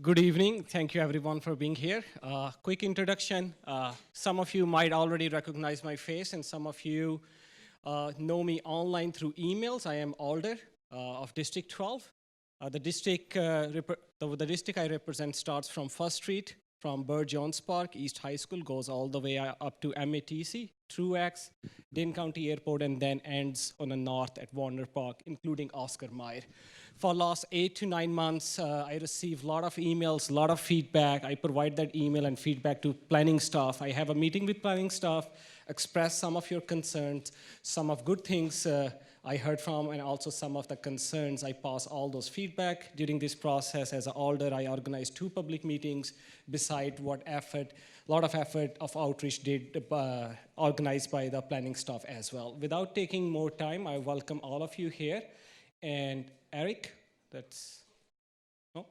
Good evening. Thank you, everyone, for being here. Quick introduction. Some of you might already recognize my face, and some of you know me online through emails. I am Alder of District 12. The district I represent starts from First Street, from Burr Jones Park, East High School, goes all the way up to MATC, Truax, Dane County Airport, and then ends on the north at Warner Park, including Oscar Mayer. For last 8 to 9 months, I receive a lot of emails, a lot of feedback. I provide that email and feedback to planning staff. I have a meeting with planning staff, express some of your concerns, some of good things I heard from, and also some of the concerns. I pass all those feedback. During this process, as an alder, I organized 2 public meetings, beside what effort, a lot of effort of outreach organized by the planning staff as well. Without taking more time, I welcome all of you here. And Eric, no?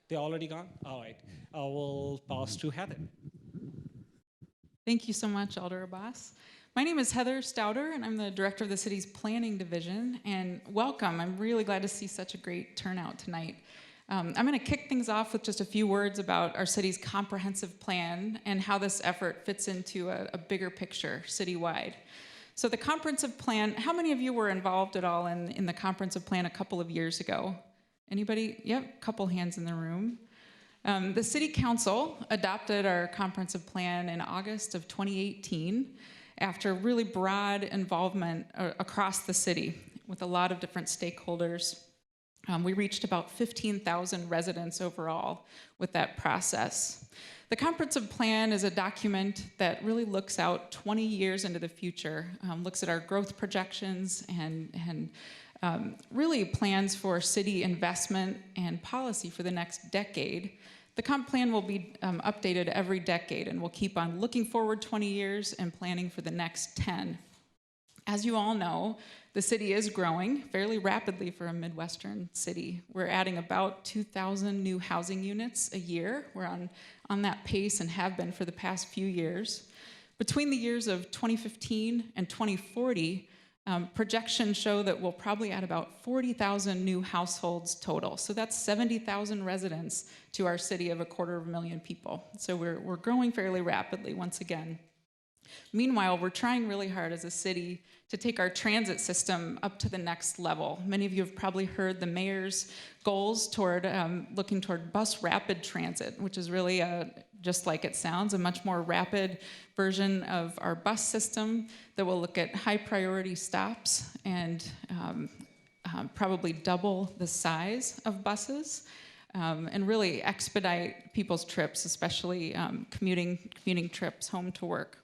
They already gone? All right. I will pass to Heather. Thank you so much, Alder Abbas. My name is Heather Stouter, and I'm the director of the city's planning division. And welcome. I'm really glad to see such a great turnout tonight. I'm going to kick things off with just a few words about our city's comprehensive plan and how this effort fits into a bigger picture citywide. So the comprehensive plan, how many of you were involved at all in the comprehensive plan a couple of years ago? Anybody? Yep, couple hands in the room. The city council adopted our comprehensive plan in August of 2018 after really broad involvement across the city with a lot of different stakeholders. We reached about 15,000 residents overall with that process. The comprehensive plan is a document that really looks out 20 years into the future, looks at our growth projections and really plans for city investment and policy for the next decade. The comp plan will be updated every decade, and we'll keep on looking forward 20 years and planning for the next 10. As you all know, the city is growing fairly rapidly for a Midwestern city. We're adding about 2,000 new housing units a year. We're on that pace and have been for the past few years. Between the years of 2015 and 2040, projections show that we'll probably add about 40,000 new households total. So that's 70,000 residents to our city of 250,000 people. So we're growing fairly rapidly once again. Meanwhile, we're trying really hard as a city to take our transit system up to the next level. Many of you have probably heard the mayor's goals toward looking toward bus rapid transit, which is really, just like it sounds, a much more rapid version of our bus system that will look at high priority stops and probably double the size of buses and really expedite people's trips, especially commuting trips home to work.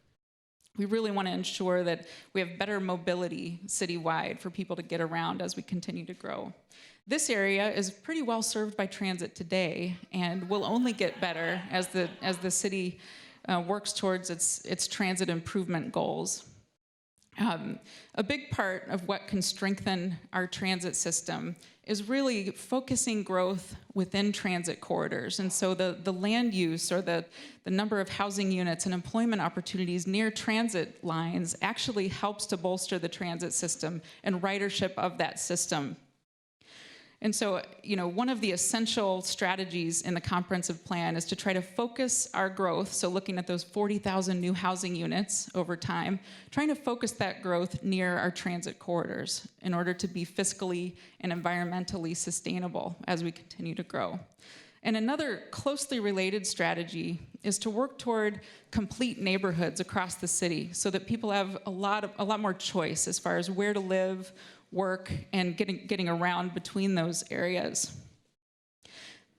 We really want to ensure that we have better mobility citywide for people to get around as we continue to grow. This area is pretty well served by transit today and will only get better as the city works towards its transit improvement goals. A big part of what can strengthen our transit system is really focusing growth within transit corridors. And so the land use or the number of housing units and employment opportunities near transit lines actually helps to bolster the transit system and ridership of that system. And so, one of the essential strategies in the comprehensive plan is to try to focus our growth, so looking at those 40,000 new housing units over time, trying to focus that growth near our transit corridors in order to be fiscally and environmentally sustainable as we continue to grow. And another closely related strategy is to work toward complete neighborhoods across the city so that people have a lot more choice as far as where to live, work, and getting around between those areas.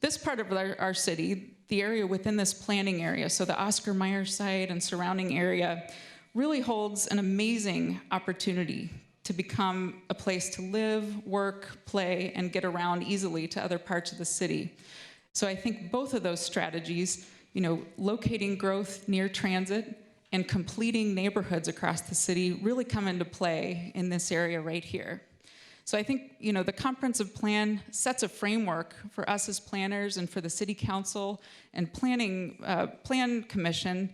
This part of our city, the area within this planning area, so the Oscar Mayer site and surrounding area, really holds an amazing opportunity to become a place to live, work, play, and get around easily to other parts of the city. So I think both of those strategies, locating growth near transit and completing neighborhoods across the city really come into play in this area right here. So I think, the comprehensive plan sets a framework for us as planners and for the city council and plan commission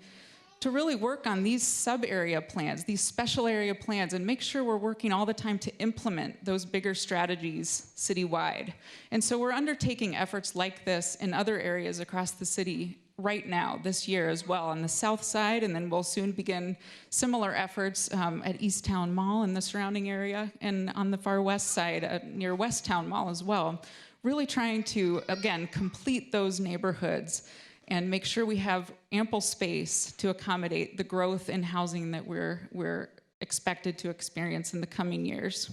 to really work on these sub-area plans, these special area plans, and make sure we're working all the time to implement those bigger strategies citywide. And so we're undertaking efforts like this in other areas across the city right now, this year as well, on the south side, and then we'll soon begin similar efforts at East Town Mall and the surrounding area, and on the far west side near West Town Mall as well. Really trying to, again, complete those neighborhoods and make sure we have ample space to accommodate the growth in housing that we're expected to experience in the coming years.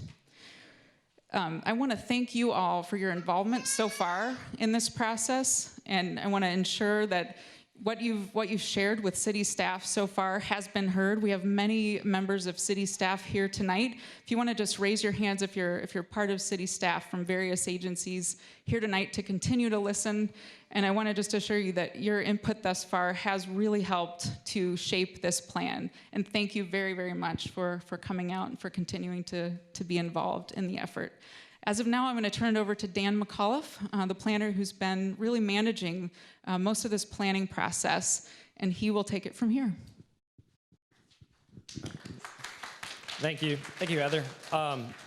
I want to thank you all for your involvement so far in this process, and I want to ensure that what you've shared with city staff so far has been heard. We have many members of city staff here tonight. If you want to just raise your hands if you're part of city staff from various agencies here tonight to continue to listen. And I want to just assure you that your input thus far has really helped to shape this plan. And thank you very, very much for coming out and for continuing to be involved in the effort. As of now, I'm going to turn it over to Dan McAuliffe, the planner who's been really managing most of this planning process, and he will take it from here. Thank you, Heather.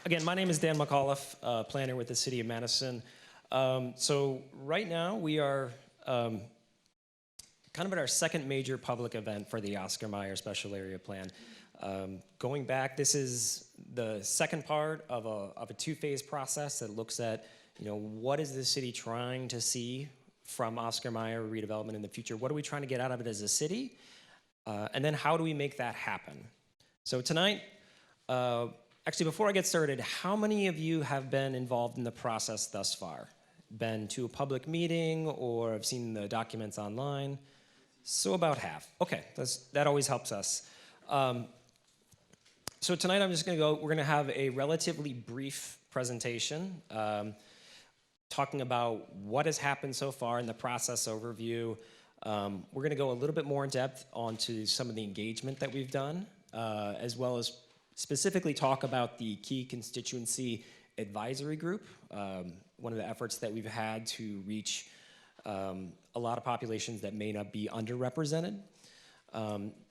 Again, my name is Dan McAuliffe, planner with the City of Madison. So right now we are kind of at our second major public event for the Oscar Mayer Special Area Plan. Going back, this is the second part of a two-phase process that looks at, what is the city trying to see from Oscar Mayer redevelopment in the future? What are we trying to get out of it as a city? And then how do we make that happen? So tonight, actually before I get started, how many of you have been involved in the process thus far? Been to a public meeting or have seen the documents online? So about half. Okay, that always helps us. So tonight we're going to have a relatively brief presentation talking about what has happened so far in the process overview. We're going to go a little bit more in depth onto some of the engagement that we've done, as well as specifically talk about the key constituency advisory group, one of the efforts that we've had to reach a lot of populations that may not be underrepresented.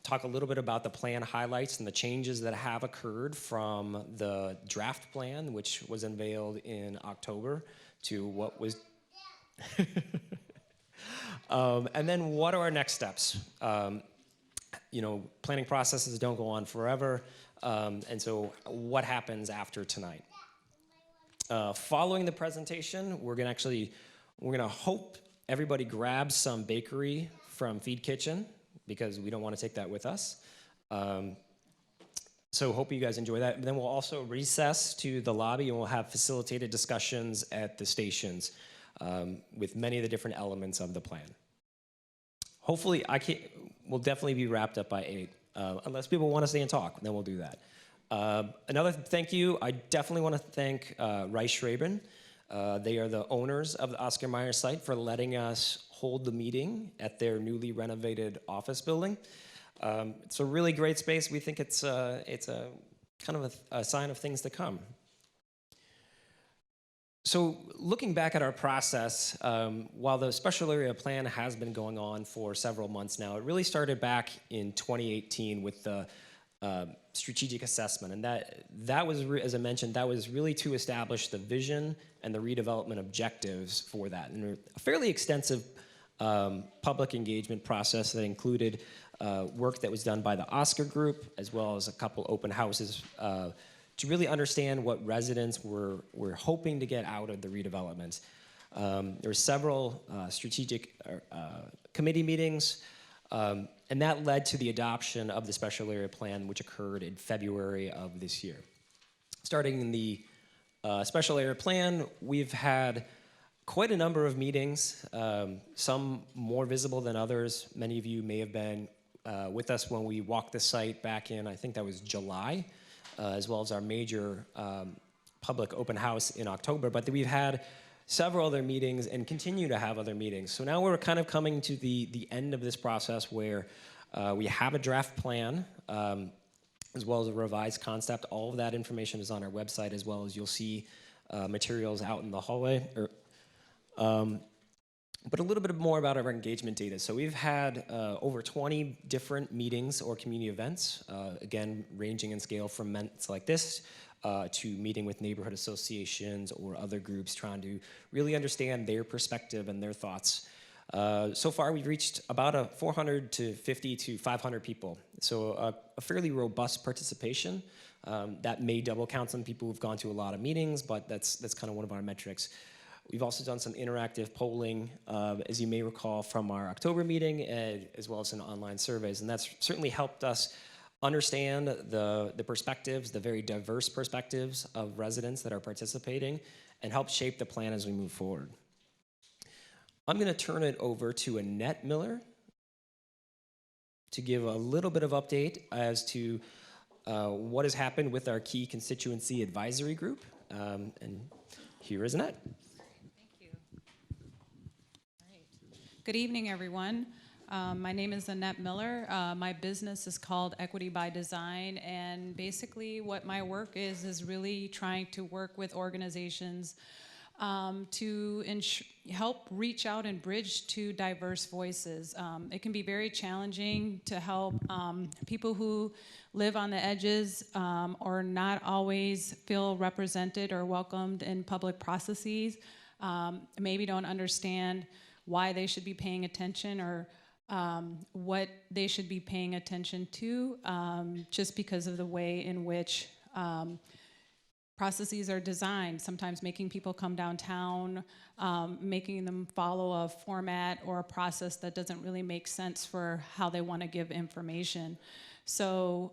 Talk a little bit about the plan highlights and the changes that have occurred from the draft plan, which was unveiled in October, to what was, and then what are our next steps? Planning processes don't go on forever, and so what happens after tonight? Following the presentation, we're gonna hope everybody grabs some bakery from Feed Kitchen, because we don't want to take that with us. So hope you guys enjoy that. And then we'll also recess to the lobby and we'll have facilitated discussions at the stations with many of the different elements of the plan. Hopefully, we'll definitely be wrapped up by 8. Unless people want to stay and talk, then we'll do that. Another thank you, I definitely want to thank Rice Schraben. They are the owners of the Oscar Mayer site for letting us hold the meeting at their newly renovated office building. It's a really great space. We think it's a kind of a sign of things to come. So looking back at our process, while the special area plan has been going on for several months now, it really started back in 2018 with the strategic assessment, and that was, as I mentioned, that was really to establish the vision and the redevelopment objectives for that, and a fairly extensive public engagement process that included work that was done by the Oscar Group, as well as a couple open houses to really understand what residents were hoping to get out of the redevelopment. There were several strategic committee meetings, and that led to the adoption of the special area plan, which occurred in February of this year. Starting in the special area plan, we've had quite a number of meetings, some more visible than others. Many of you may have been with us when we walked the site back in, I think that was July, as well as our major public open house in October. But we've had several other meetings and continue to have other meetings. So now we're kind of coming to the end of this process where we have a draft plan, as well as a revised concept. All of that information is on our website, as well as you'll see materials out in the hallway. But a little bit more about our engagement data. So we've had over 20 different meetings or community events, again, ranging in scale from events like this to meeting with neighborhood associations or other groups trying to really understand their perspective and their thoughts. So far, we've reached about 450 to 500 people. So a fairly robust participation. That may double count some people who've gone to a lot of meetings, but that's kind of one of our metrics. We've also done some interactive polling, as you may recall from our October meeting, as well as in online surveys, and that's certainly helped us understand the perspectives, the very diverse perspectives of residents that are participating, and help shape the plan as we move forward. I'm going to turn it over to Annette Miller to give a little bit of update as to what has happened with our key constituency advisory group, and here is Annette. Good evening, everyone. My name is Annette Miller. My business is called Equity by Design, and basically what my work is really trying to work with organizations to help reach out and bridge to diverse voices. It can be very challenging to help people who live on the edges or not always feel represented or welcomed in public processes, maybe don't understand why they should be paying attention or what they should be paying attention to, just because of the way in which processes are designed, sometimes making people come downtown, making them follow a format or a process that doesn't really make sense for how they want to give information. So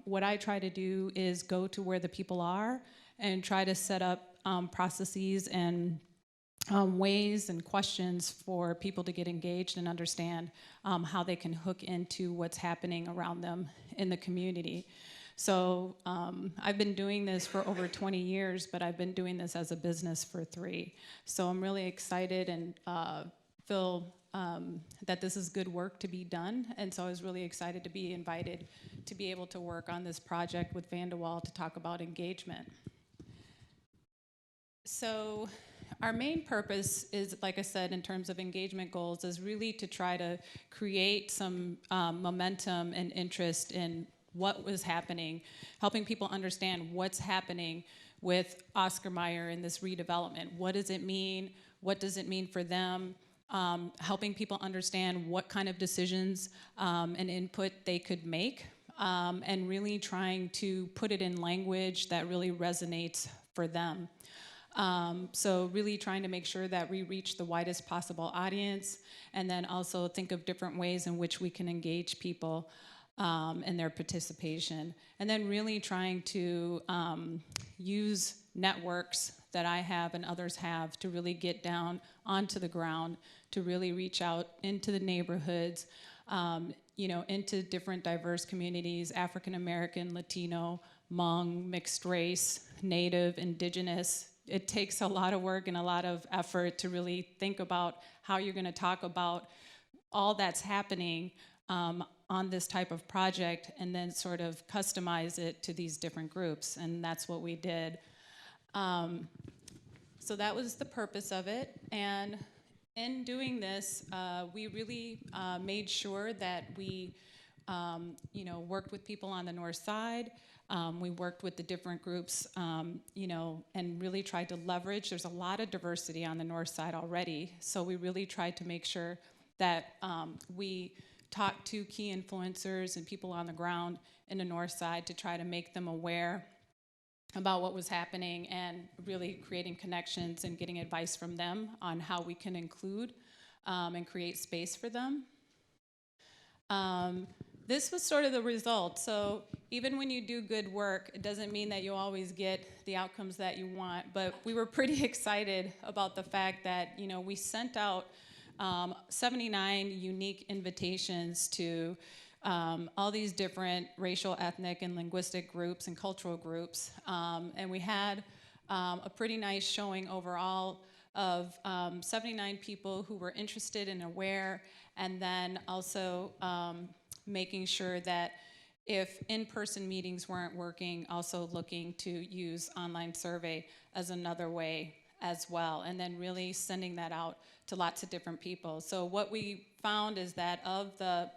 what I try to do is go to where the people are and try to set up processes and ways and questions for people to get engaged and understand how they can hook into what's happening around them in the community. So I've been doing this for over 20 years, but I've been doing this as a business for 3. So I'm really excited and feel that this is good work to be done. And so I was really excited to be invited to be able to work on this project with Vanderwall to talk about engagement. So our main purpose is, like I said, in terms of engagement goals, is really to try to create some momentum and interest in what was happening, helping people understand what's happening with Oscar Mayer in this redevelopment. What does it mean? What does it mean for them? Helping people understand what kind of decisions and input they could make, and really trying to put it in language that really resonates for them. So really trying to make sure that we reach the widest possible audience, and then also think of different ways in which we can engage people in their participation. And then really trying to use networks that I have and others have to really get down onto the ground, to really reach out into the neighborhoods, into different diverse communities, African American, Latino, Hmong, mixed race, Native, Indigenous. It takes a lot of work and a lot of effort to really think about how you're going to talk about all that's happening on this type of project, and then sort of customize it to these different groups, and that's what we did. So that was the purpose of it, and in doing this, we really made sure that we worked with people on the north side. We worked with the different groups, and really tried to leverage. There's a lot of diversity on the north side already, so we really tried to make sure that we talked to key influencers and people on the ground in the north side to try to make them aware about what was happening, and really creating connections and getting advice from them on how we can include and create space for them. This was sort of the result. So even when you do good work, it doesn't mean that you always get the outcomes that you want, but we were pretty excited about the fact that we sent out 79 unique invitations to all these different racial, ethnic, and linguistic groups and cultural groups. And we had a pretty nice showing overall of 79 people who were interested and aware, and then also making sure that if in-person meetings weren't working, also looking to use online survey as another way as well, and then really sending that out to lots of different people. So what we found is that of the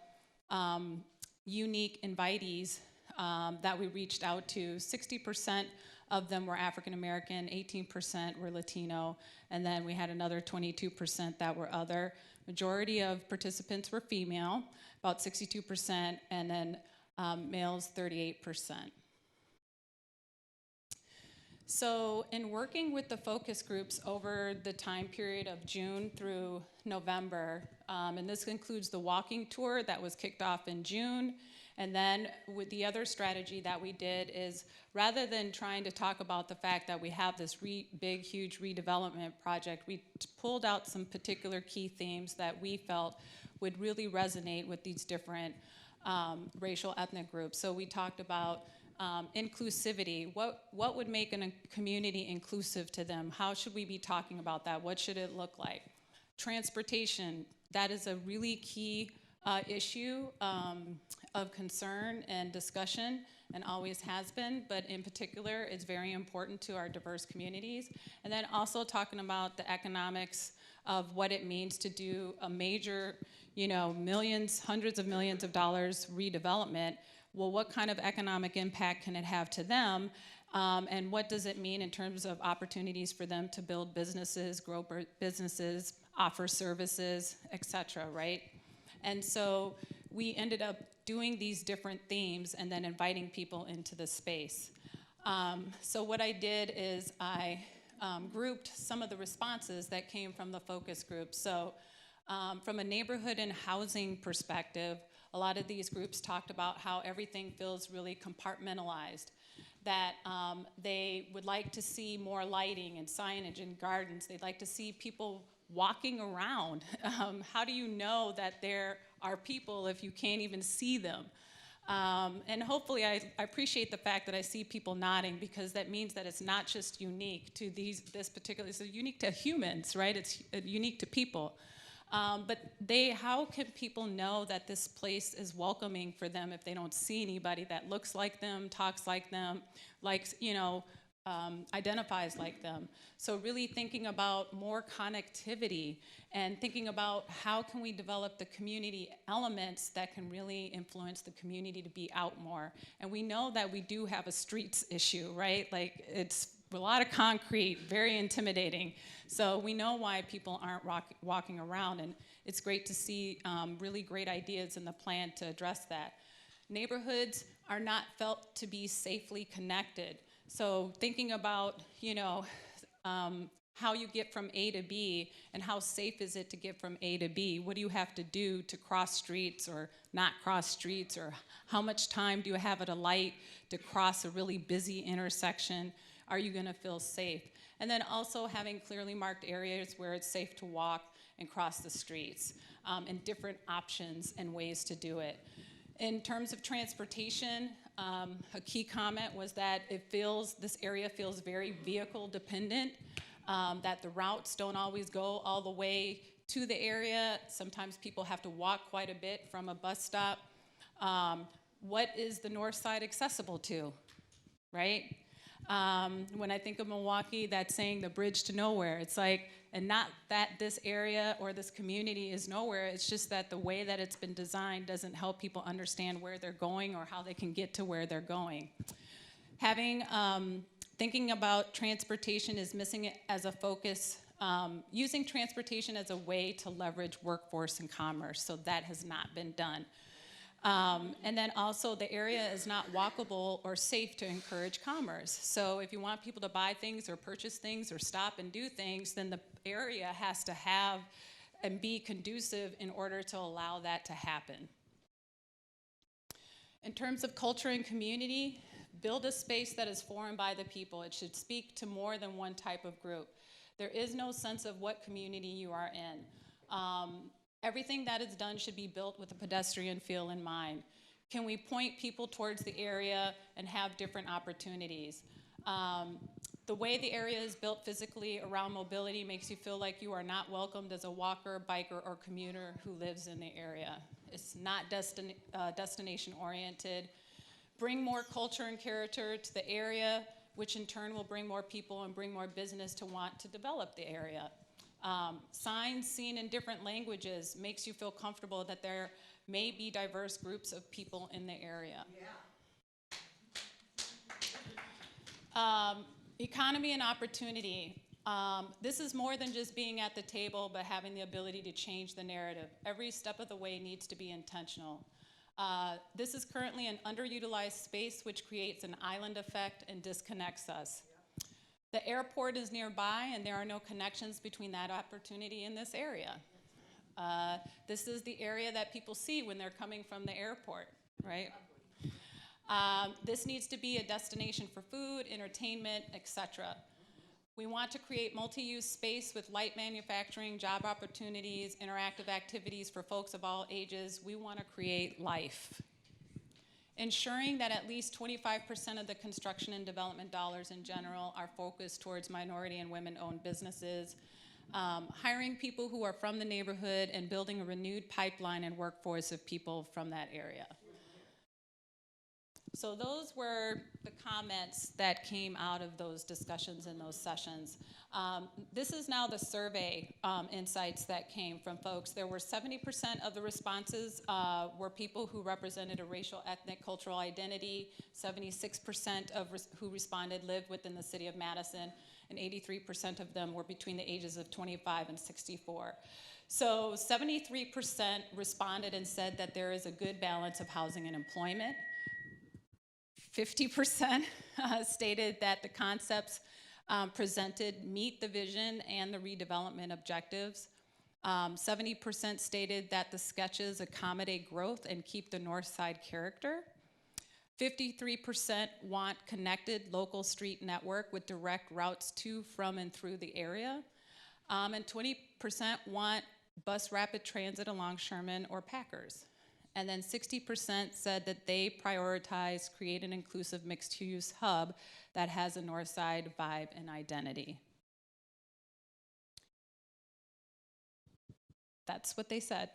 unique invitees that we reached out to, 60% of them were African American, 18% were Latino, and then we had another 22% that were other. Majority of participants were female, about 62%, and then males 38%. So in working with the focus groups over the time period of June through November, and this includes the walking tour that was kicked off in June, and then with the other strategy that we did is rather than trying to talk about the fact that we have this big, huge redevelopment project, we pulled out some particular key themes that we felt would really resonate with these different racial ethnic groups. So we talked about inclusivity. What would make a community inclusive to them? How should we be talking about that? What should it look like? Transportation, that is a really key issue of concern and discussion, and always has been, but in particular, it's very important to our diverse communities. And then also talking about the economics of what it means to do a major, millions, hundreds of millions of dollars redevelopment. Well, what kind of economic impact can it have to them? And what does it mean in terms of opportunities for them to build businesses, grow businesses, offer services, et cetera, right? And so we ended up doing these different themes and then inviting people into the space. So what I did is I grouped some of the responses that came from the focus group. So from a neighborhood and housing perspective, a lot of these groups talked about how everything feels really compartmentalized, that they would like to see more lighting and signage and gardens. They'd like to see people walking around. How do you know that there are people if you can't even see them? And hopefully I appreciate the fact that I see people nodding, because that means that it's not just unique to this particular, it's unique to humans, right? It's unique to people. But how can people know that this place is welcoming for them if they don't see anybody that looks like them, talks like them, identifies like them? So really thinking about more connectivity and thinking about how can we develop the community elements that can really influence the community to be out more. And we know that we do have a streets issue, right? Like it's a lot of concrete, very intimidating. So we know why people aren't walking around, and it's great to see really great ideas in the plan to address that. Neighborhoods are not felt to be safely connected. So thinking about, how you get from A to B and how safe is it to get from A to B? What do you have to do to cross streets or not cross streets? Or how much time do you have at a light to cross a really busy intersection? Are you gonna feel safe? And then also having clearly marked areas where it's safe to walk and cross the streets, and different options and ways to do it. In terms of transportation, a key comment was that this area feels very vehicle dependent, that the routes don't always go all the way to the area. Sometimes people have to walk quite a bit from a bus stop. What is the north side accessible to, right? When I think of Milwaukee, that's saying the bridge to nowhere. It's like, and not that this area or this community is nowhere, it's just that the way that it's been designed doesn't help people understand where they're going or how they can get to where they're going. Thinking about transportation is missing it as a focus, using transportation as a way to leverage workforce and commerce, so that has not been done. And then also the area is not walkable or safe to encourage commerce. So if you want people to buy things or purchase things or stop and do things, then the area has to have and be conducive in order to allow that to happen. In terms of culture and community, build a space that is formed by the people. It should speak to more than one type of group. There is no sense of what community you are in. Everything that is done should be built with a pedestrian feel in mind. Can we point people towards the area and have different opportunities? The way the area is built physically around mobility makes you feel like you are not welcomed as a walker, biker, or commuter who lives in the area. It's not destination oriented. Bring more culture and character to the area. which in turn will bring more people and bring more business to want to develop the area. Signs seen in different languages makes you feel comfortable that there may be diverse groups of people in the area. Economy and opportunity. This is more than just being at the table, but having the ability to change the narrative. Every step of the way needs to be intentional. This is currently an underutilized space, which creates an island effect and disconnects us. The airport is nearby, and there are no connections between that opportunity and this area. This is the area that people see when they're coming from the airport, right? This needs to be a destination for food, entertainment, etc. We want to create multi-use space with light manufacturing, job opportunities, interactive activities for folks of all ages. We want to create life. Ensuring that at least 25% of the construction and development dollars in general are focused towards minority and women-owned businesses. Hiring people who are from the neighborhood and building a renewed pipeline and workforce of people from that area. So those were the comments that came out of those discussions in those sessions. This is now the survey insights that came from folks. There were 70% of the responses were people who represented a racial, ethnic, cultural identity. 76% of who responded lived within the city of Madison, and 83% of them were between the ages of 25 and 64. So 73% responded and said that there is a good balance of housing and employment. 50% stated that the concepts presented meet the vision and the redevelopment objectives. 70% stated that the sketches accommodate growth and keep the north side character. 53% want connected local street network with direct routes to, from, and through the area. And 20% want bus rapid transit along Sherman or Packers. And then 60% said that they prioritize create an inclusive mixed-use hub that has a north side vibe and identity. That's what they said.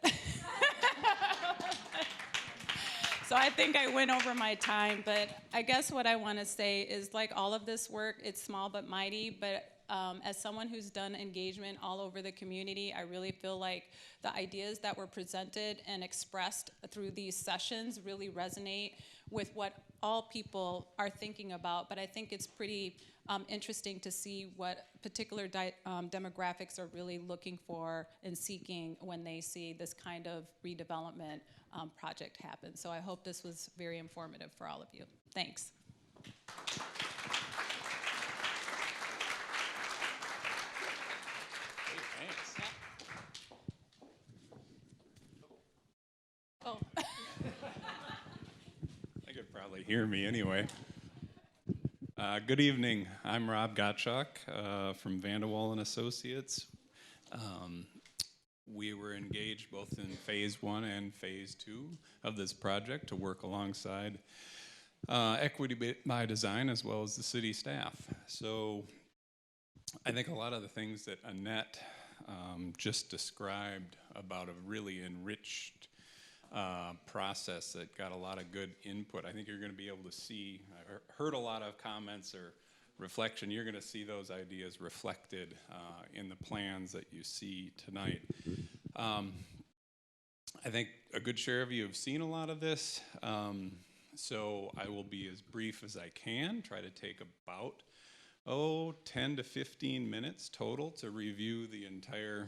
So I think I went over my time, but I guess what I want to say is, like all of this work, it's small but mighty, but as someone who's done engagement all over the community, I really feel like the ideas that were presented and expressed through these sessions really resonate with what all people are thinking about. But I think it's pretty interesting to see what particular demographics are really looking for and seeking when they see this kind of redevelopment project happen. So I hope this was very informative for all of you. Thanks. Oh. They could probably hear me anyway. Good evening. I'm Rob Gottschalk from Vanderwall and Associates. We were engaged both in phase 1 and phase 2 of this project to work alongside Equity by Design as well as the city staff. So I think a lot of the things that Annette just described about a really enriched process that got a lot of good input. I think you're going to be able to see, I heard a lot of comments or reflection. You're going to see those ideas reflected in the plans that you see tonight. I think a good share of you have seen a lot of this, so I will be as brief as I can, try to take about 10 to 15 minutes total to review the entire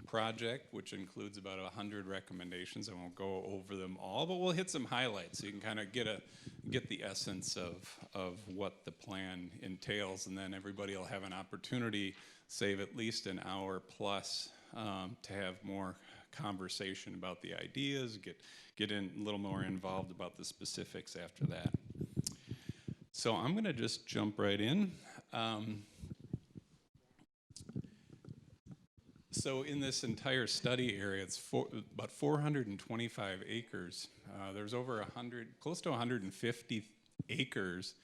project, which includes about 100 recommendations. I won't go over them all, but we'll hit some highlights so you can kind of get the essence of what the plan entails, and then everybody will have an opportunity, save at least an hour plus, to have more conversation about the ideas, get in a little more involved about the specifics after that. So I'm going to just jump right in. So in this entire study area, it's about 425 acres. There's over close to 150 acres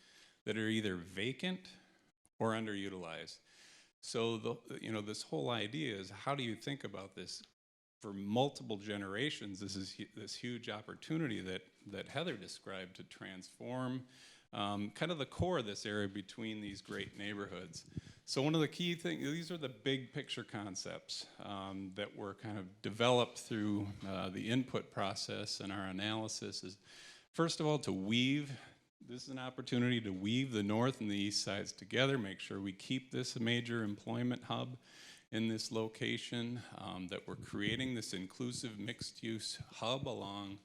that are either vacant or underutilized. So this whole idea is, how do you think about this for multiple generations? This is this huge opportunity that Heather described to transform kind of the core of this area between these great neighborhoods. So one of the key things, these are the big picture concepts that were kind of developed through the input process and our analysis is, first of all, to weave. This is an opportunity to weave the north and the east sides together, make sure we keep this a major employment hub in this location, that we're creating this inclusive mixed-use hub along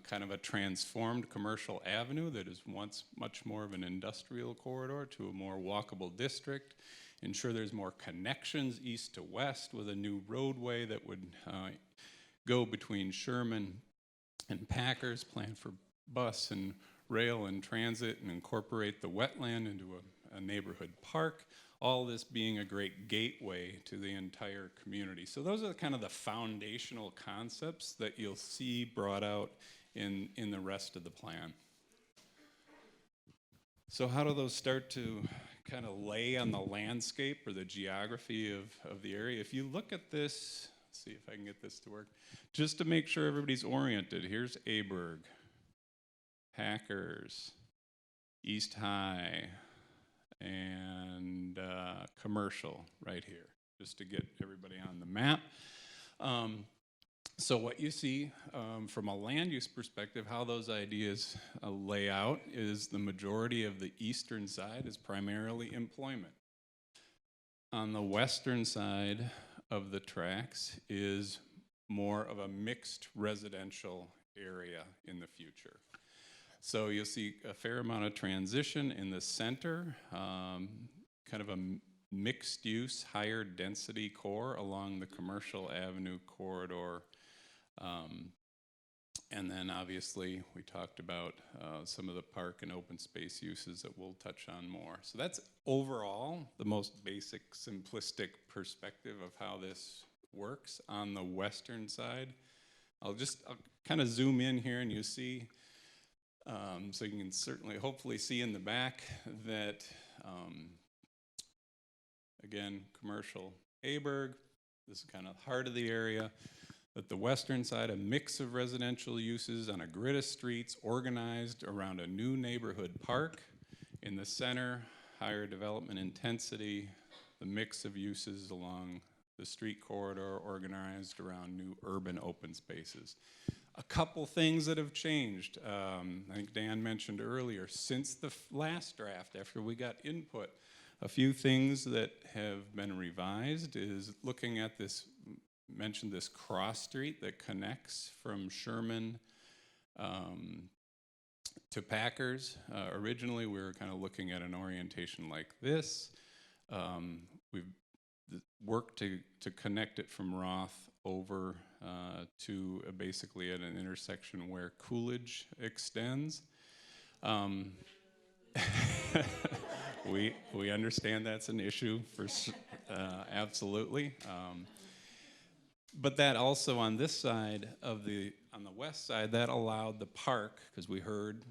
kind of a transformed commercial avenue that is once much more of an industrial corridor to a more walkable district. Ensure there's more connections east to west with a new roadway that would go between Sherman and Packers, plan for bus and rail and transit, and incorporate the wetland into a neighborhood park. All this being a great gateway to the entire community. So those are kind of the foundational concepts that you'll see brought out in the rest of the plan. So how do those start to kind of lay on the landscape or the geography of the area? If you look at this, let's see if I can get this to work, just to make sure everybody's oriented. Here's Aberg, Packers, East High, and commercial right here, just to get everybody on the map. So what you see from a land use perspective, how those ideas lay out is the majority of the eastern side is primarily employment. On the western side of the tracks is more of a mixed residential area in the future. So you'll see a fair amount of transition in the center, kind of a mixed use, higher density core along the Commercial Avenue corridor. And then obviously we talked about some of the park and open space uses that we'll touch on more. So that's overall the most basic, simplistic perspective of how this works on the western side. I'll kind of zoom in here and you see, so you can certainly, hopefully see in the back that, again, commercial Aberg, this is kind of the heart of the area, that the western side, a mix of residential uses on a grid of streets organized around a new neighborhood park. In the center, higher development intensity, the mix of uses along the street corridor organized around new urban open spaces. A couple things that have changed. I think Dan mentioned earlier, since the last draft, after we got input, a few things that have been revised is looking at this, mentioned this cross street that connects from Sherman to Packers. Originally, we were kind of looking at an orientation like this. We've worked to connect it from Roth over to basically at an intersection where Coolidge extends. We understand that's an issue for absolutely. But that also on this side of on the west side, that allowed the park, because we heard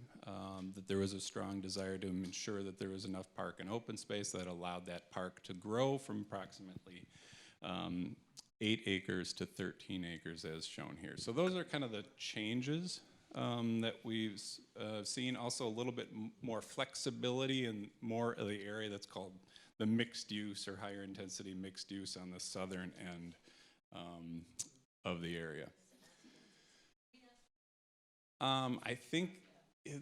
that there was a strong desire to ensure that there was enough park and open space that allowed that park to grow from approximately 8 acres to 13 acres as shown here. So those are kind of the changes that we've seen. Also a little bit more flexibility and more of the area that's called the mixed use or higher intensity mixed use on the southern end of the area. I think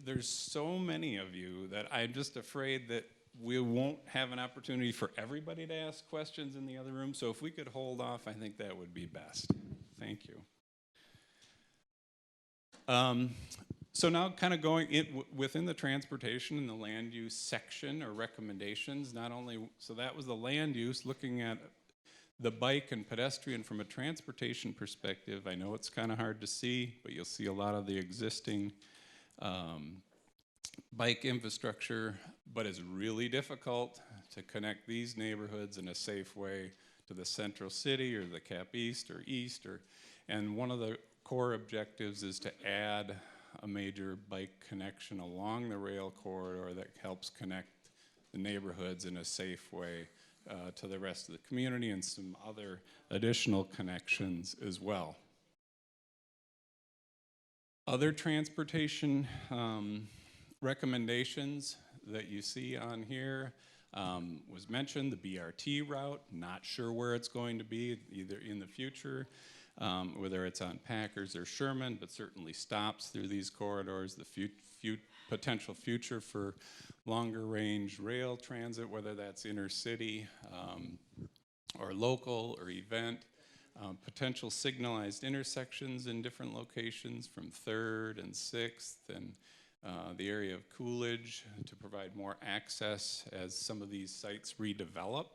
there's so many of you that I'm just afraid that we won't have an opportunity for everybody to ask questions in the other room. So if we could hold off, I think that would be best. Thank you. So now kind of going within the transportation and the land use section or recommendations, not only, so that was the land use, looking at the bike and pedestrian from a transportation perspective. I know it's kind of hard to see, but you'll see a lot of the existing bike infrastructure, but it's really difficult to connect these neighborhoods in a safe way to the central city or the Cap East, and one of the core objectives is to add a major bike connection along the rail corridor that helps connect the neighborhoods in a safe way to the rest of the community, and some other additional connections as well. Other transportation recommendations that you see on here was mentioned, the BRT route, not sure where it's going to be, either in the future, whether it's on Packers or Sherman, but certainly stops through these corridors, the potential future for longer range rail transit, whether that's intercity or local or event, potential signalized intersections in different locations from 3rd and 6th, and the area of Coolidge to provide more access as some of these sites redevelop.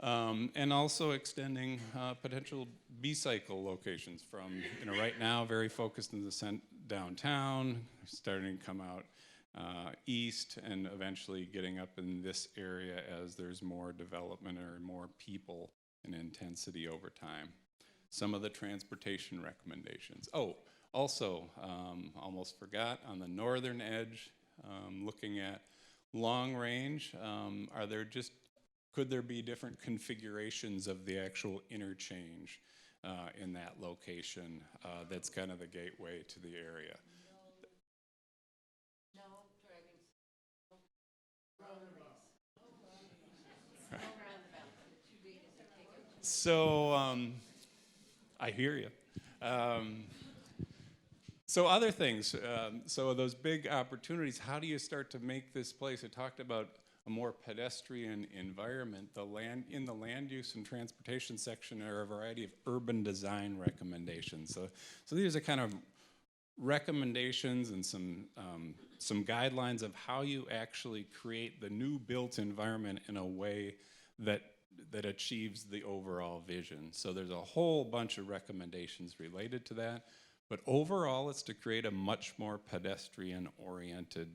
And also extending potential B-cycle locations from, right now very focused in the downtown, starting to come out east, and eventually getting up in this area as there's more development or more people and intensity over time. Some of the transportation recommendations. Oh, also, almost forgot, on the northern edge, looking at long range, could there be different configurations of the actual interchange in that location that's kind of the gateway to the area? No driving. No roundabout. Too big to take it. So, I hear you. So other things, so those big opportunities, how do you start to make this place? I talked about a more pedestrian environment. In the land use and transportation section are a variety of urban design recommendations. So these are kind of recommendations and some guidelines of how you actually create the new built environment in a way that achieves the overall vision. So there's a whole bunch of recommendations related to that. But overall, it's to create a much more pedestrian-oriented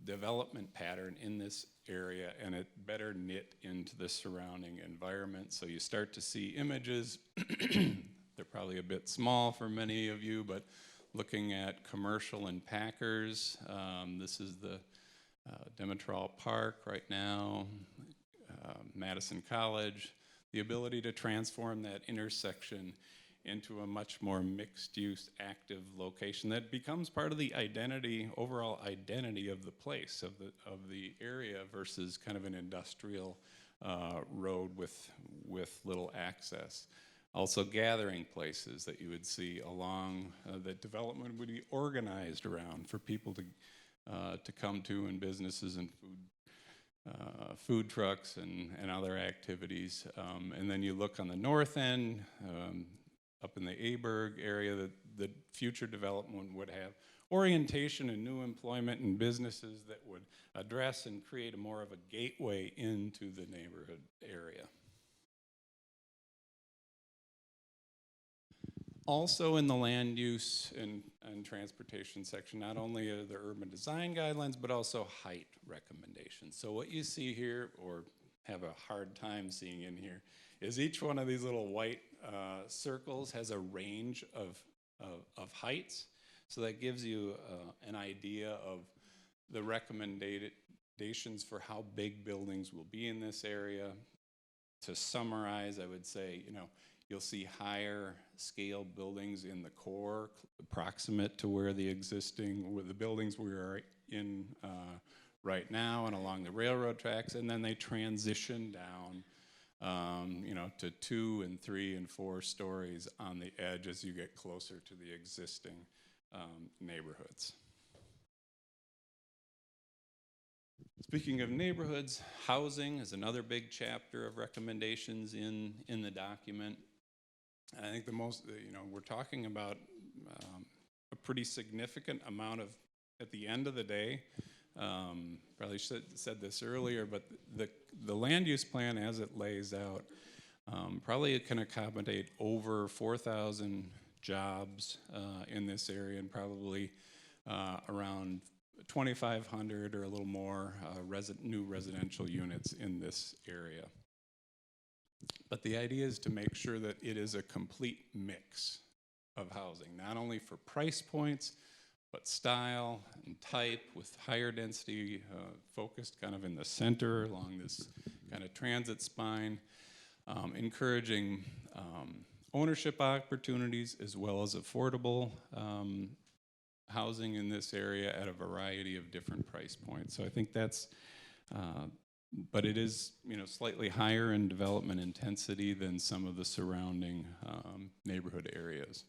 development pattern in this area, and it better knit into the surrounding environment. So you start to see images. They're probably a bit small for many of you, but looking at commercial and Packers, this is the Demetral Park right now, Madison College, the ability to transform that intersection into a much more mixed-use, active location that becomes part of the identity, overall identity of the place, of the area, versus kind of an industrial road with little access. Also gathering places that you would see along that development would be organized around for people to come to, and businesses and food trucks and other activities. And then you look on the north end, up in the Aberg area, that the future development would have orientation and new employment and businesses that would address and create more of a gateway into the neighborhood area. Also in the land use and transportation section, not only are there urban design guidelines, but also height recommendations. So what you see here, or have a hard time seeing in here, is each one of these little white circles has a range of heights. So that gives you an idea of the recommendations for how big buildings will be in this area. To summarize, I would say, you'll see higher scale buildings in the core, proximate to where the buildings we are in right now and along the railroad tracks, and then they transition down to 2 and 3 and 4 stories on the edge as you get closer to the existing neighborhoods. Speaking of neighborhoods, housing is another big chapter of recommendations in the document. I think the most, we're talking about a pretty significant amount of, at the end of the day, probably said this earlier, but the land use plan as it lays out probably can accommodate over 4,000 jobs in this area, and probably around 2,500 or a little more new residential units in this area. But the idea is to make sure that it is a complete mix of housing, not only for price points, but style and type, with higher density focused kind of in the center along this kind of transit spine, encouraging ownership opportunities as well as affordable housing in this area at a variety of different price points. So I think that's, but it is, slightly higher in development intensity than some of the surrounding neighborhood areas.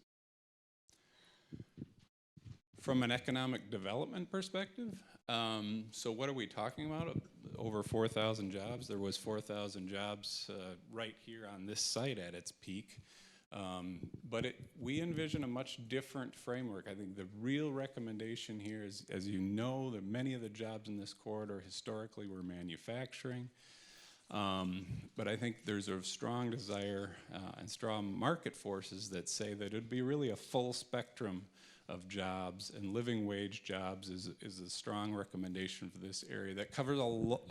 From an economic development perspective, so what are we talking about? Over 4,000 jobs. There was 4,000 jobs right here on this site at its peak. But we envision a much different framework. I think the real recommendation here is, as you know, that many of the jobs in this corridor historically were manufacturing. But I think there's a strong desire and strong market forces that say that it'd be really a full spectrum of jobs, and living wage jobs is a strong recommendation for this area that covers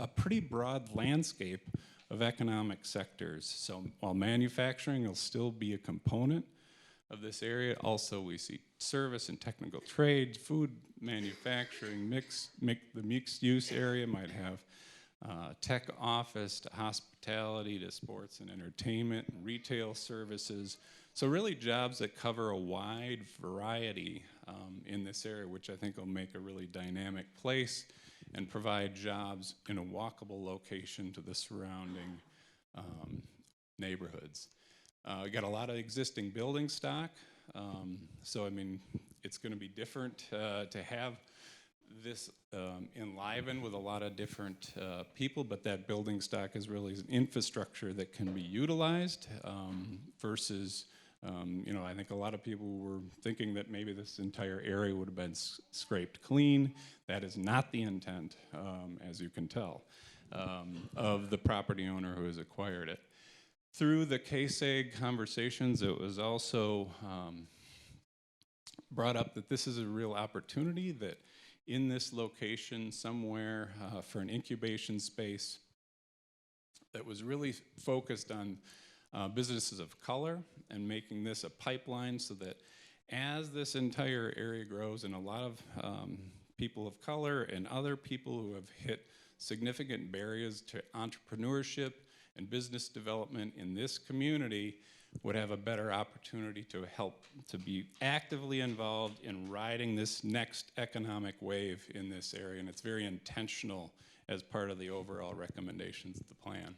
a pretty broad landscape of economic sectors. So while manufacturing will still be a component of this area, also we see service and technical trades, food manufacturing, the mixed use area might have tech office to hospitality to sports and entertainment and retail services. So really jobs that cover a wide variety in this area, which I think will make a really dynamic place and provide jobs in a walkable location to the surrounding neighborhoods. We got a lot of existing building stock, so I mean, it's going to be different to have this enlivened with a lot of different people, but that building stock is really an infrastructure that can be utilized versus I think a lot of people were thinking that maybe this entire area would have been scraped clean. That is not the intent, as you can tell, of the property owner who has acquired it. Through the KCAG conversations, it was also brought up that this is a real opportunity, that in this location somewhere for an incubation space that was really focused on businesses of color and making this a pipeline so that as this entire area grows and a lot of people of color and other people who have hit significant barriers to entrepreneurship and business development in this community would have a better opportunity to help to be actively involved in riding this next economic wave in this area. And it's very intentional as part of the overall recommendations of the plan.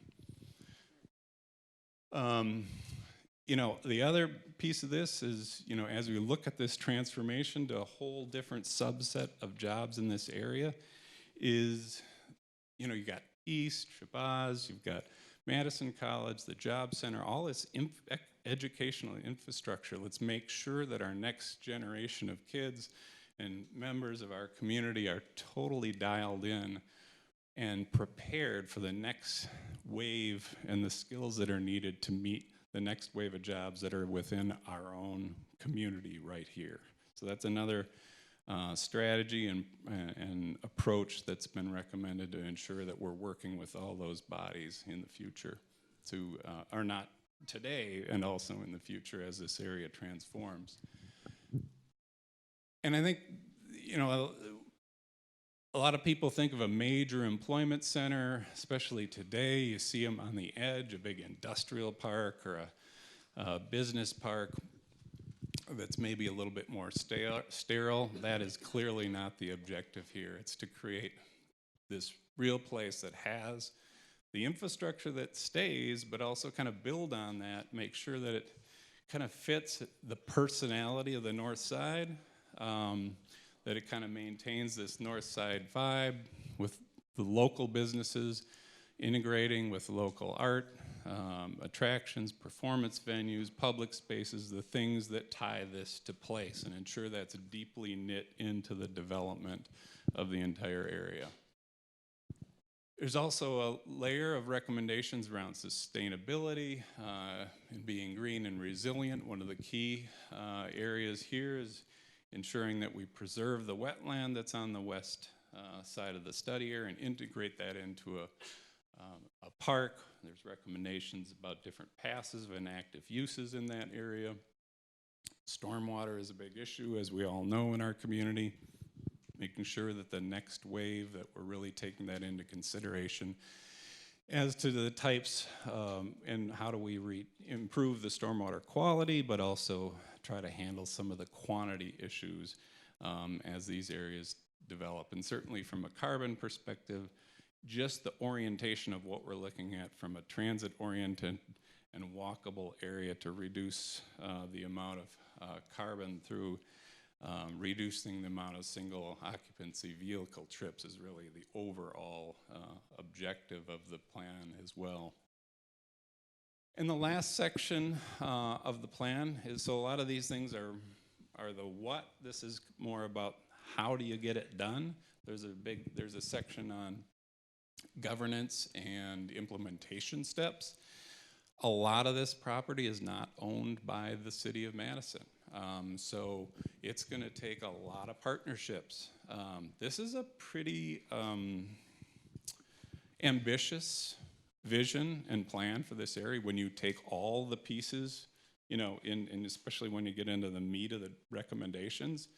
The other piece of this is, as we look at this transformation to a whole different subset of jobs in this area is, you got East, Shabazz, you've got Madison College, the Job Center, all this educational infrastructure. Let's make sure that our next generation of kids and members of our community are totally dialed in and prepared for the next wave and the skills that are needed to meet the next wave of jobs that are within our own community right here. So that's another strategy and approach that's been recommended to ensure that we're working with all those bodies in the future to, or not today, and also in the future as this area transforms. And I think, a lot of people think of a major employment center, especially today. You see them on the edge, a big industrial park or a business park that's maybe a little bit more sterile. That is clearly not the objective here. It's to create this real place that has the infrastructure that stays, but also kind of build on that, make sure that it kind of fits the personality of the North Side, that it kind of maintains this North Side vibe with the local businesses integrating with local art, attractions, performance venues, public spaces, the things that tie this to place and ensure that's deeply knit into the development of the entire area. There's also a layer of recommendations around sustainability and being green and resilient. One of the key areas here is ensuring that we preserve the wetland that's on the west side of the study area and integrate that into a park. There's recommendations about different passes and active uses in that area. Stormwater is a big issue, as we all know in our community. Making sure that the next wave, that we're really taking that into consideration. As to the types and how do we improve the stormwater quality, but also try to handle some of the quantity issues as these areas develop. And certainly from a carbon perspective, just the orientation of what we're looking at from a transit-oriented and walkable area to reduce the amount of carbon through reducing the amount of single occupancy vehicle trips is really the overall objective of the plan as well. And the last section of the plan is, so a lot of these things are the what. This is more about how do you get it done. There's a section on governance and implementation steps. A lot of this property is not owned by the city of Madison. So it's going to take a lot of partnerships. This is a pretty ambitious vision and plan for this area when you take all the pieces, you know, and especially when you get into the meat of the recommendations.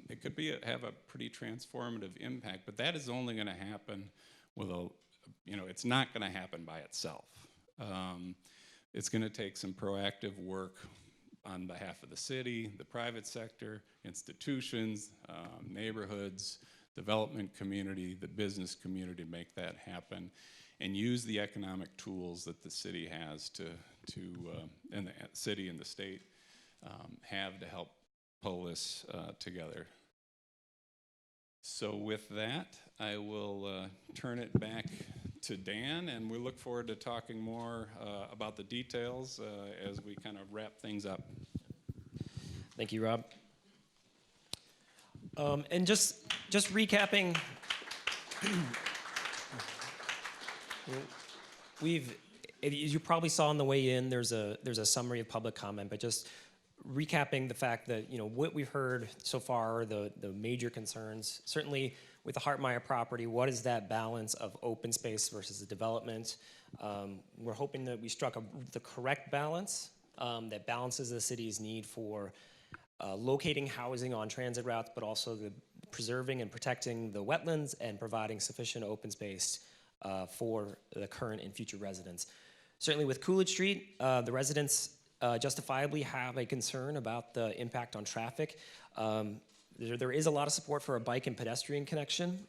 It could have a pretty transformative impact, but that is only going to happen with it's not going to happen by itself. It's going to take some proactive work on behalf of the city, the private sector, institutions, neighborhoods, development community, the business community to make that happen, and use the economic tools that the city has and the city and the state have to help pull this together. So with that, I will turn it back to Dan, and we look forward to talking more about the details as we kind of wrap things up. Thank you, Rob. And just recapping, as you probably saw on the way in, there's a summary of public comment, but just recapping the fact that, you know, what we've heard so far, the major concerns, certainly with the Hartmeyer property, what is that balance of open space versus the development? We're hoping that we struck the correct balance that balances the city's need for locating housing on transit routes, but also the preserving and protecting the wetlands and providing sufficient open space for the current and future residents. Certainly with Coolidge Street, the residents justifiably have a concern about the impact on traffic. There is a lot of support for a bike and pedestrian connection.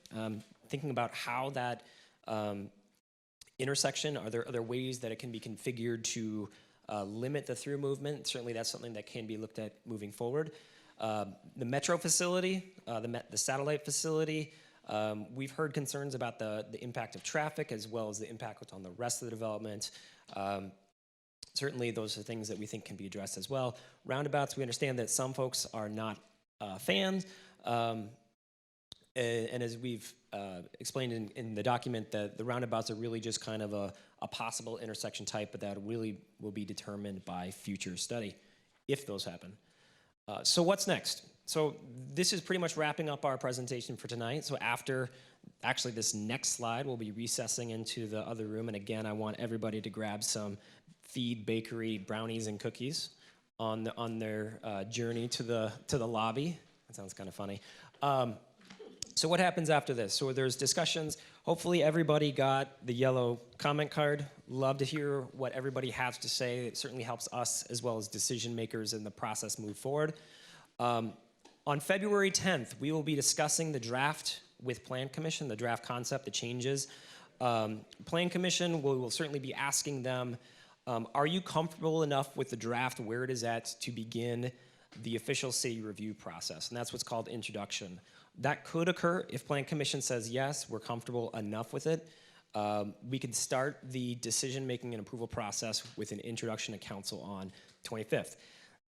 Thinking about how that intersection, are there ways that it can be configured to limit the through movement? Certainly that's something that can be looked at moving forward. The metro facility, the satellite facility, we've heard concerns about the impact of traffic as well as the impact on the rest of the development. Certainly those are things that we think can be addressed as well. Roundabouts, we understand that some folks are not fans, and as we've explained in the document, that the roundabouts are really just kind of a possible intersection type, but that really will be determined by future study, if those happen. So what's next? So this is pretty much wrapping up our presentation for tonight. So after, actually this next slide, we'll be recessing into the other room, and again, I want everybody to grab some Feed Bakery brownies and cookies on their journey to the lobby. That sounds kind of funny. So what happens after this? So there's discussions. Hopefully everybody got the yellow comment card. Love to hear what everybody has to say. It certainly helps us as well as decision makers in the process move forward. On February 10th, we will be discussing the draft with Plan Commission, the draft concept, the changes. Plan Commission, we will certainly be asking them, are you comfortable enough with the draft where it is at to begin the official city review process? And that's what's called introduction. That could occur if Plan Commission says, yes, we're comfortable enough with it. We could start the decision-making and approval process with an introduction to council on 25th.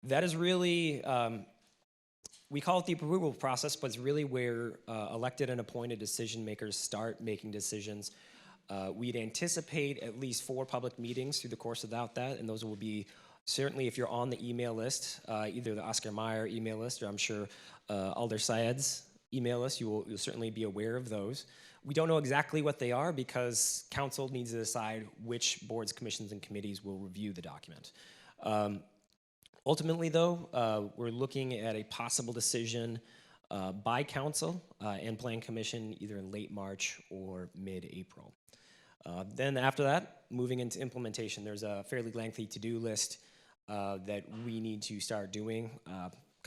That is really, we call it the approval process, but it's really where elected and appointed decision makers start making decisions. We'd anticipate at least 4 public meetings through the course of that, and those will be certainly if you're on the email list, either the Oscar Mayer email list or I'm sure Alder Syed's email list, you'll certainly be aware of those. We don't know exactly what they are because council needs to decide which boards, commissions, and committees will review the document. Ultimately, though, we're looking at a possible decision by council and Plan Commission either in late March or mid-April. Then after that, moving into implementation, there's a fairly lengthy to-do list that we need to start doing.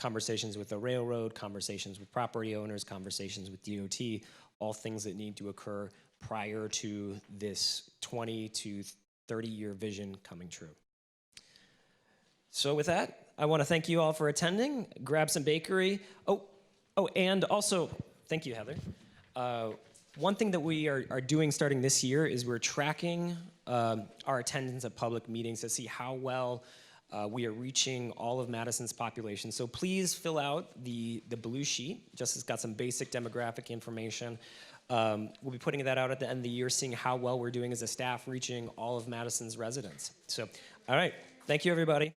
conversations with the railroad, conversations with property owners, conversations with DOT, all things that need to occur prior to this 20 to 30-year vision coming true. So with that, I want to thank you all for attending. Grab some bakery. Oh, and also, thank you, Heather. One thing that we are doing starting this year is we're tracking our attendance at public meetings to see how well we are reaching all of Madison's population. So please fill out the blue sheet. Just it's got some basic demographic information. We'll be putting that out at the end of the year, seeing how well we're doing as a staff reaching all of Madison's residents. So, all right. Thank you, everybody.